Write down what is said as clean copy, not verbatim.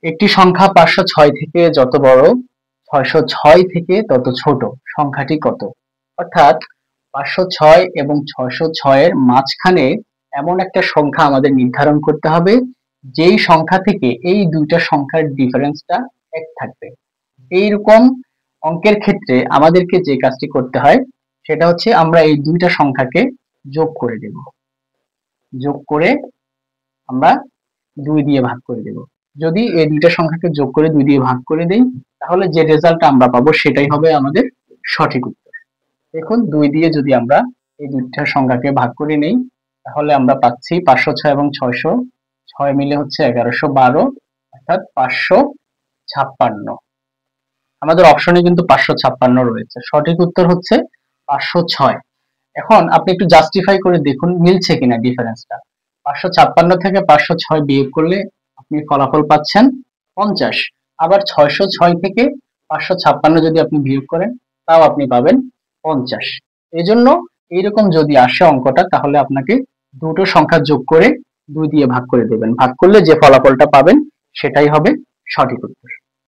একটি সংখ্যা 506 থেকে যত বড়, 606 থেকে তত ছোট সংখ্যাটি কত? অর্থাৎ 506 এবং 606 এর মাঝখানে এমন একটা সংখ্যা আমাদের নির্ধারণ করতে হবে যেই সংখ্যা থেকে এই দুইটা সংখ্যার ডিফারেন্সটা 1 থাকবে। এইরকম অঙ্কের ক্ষেত্রে আমাদেরকে যে কাজটি করতে হয় সেটা হচ্ছে আমরা এই দুইটা সংখ্যাকে যোগ করে দেব। যোগ করে আমরা 2 দিয়ে ভাগ করে দেব। যদি এই দুইটা সংখ্যাকে যোগ করে 2 দিয়ে ভাগ করে দেই তাহলে যে রেজাল্টটা আমরা পাবো সেটাই হবে আমাদের সঠিক উত্তর। দেখুন 2 দিয়ে যদি আমরা এই দুইটা সংখ্যাকে ভাগ করে নেই তাহলে আমরা পাচ্ছি 506 এবং 606 মিলে হচ্ছে 1112 অর্থাৎ 556। আমাদের অপশনে কিন্তু 556 রয়েছে, সঠিক উত্তর হচ্ছে 506। এখন আপনি একটু জাস্টিফাই করে দেখুন মিলছে কিনা ডিফারেন্সটা। 556 থেকে 506 বিয়োগ করলে আপনি ফলাফল পাচ্ছেন 50। আবার 606 থেকে 556 যদি আপনি বিয়োগ করেন তাও আপনি পাবেন 50। এজন্য এইরকম যদি আসে অঙ্কটা তাহলে আপনাকে দুটো সংখ্যা যোগ করে 2 দিয়ে ভাগ করে দেবেন। ভাগ করলে যে ফলাফলটা পাবেন সেটাই হবে সঠিক উত্তর।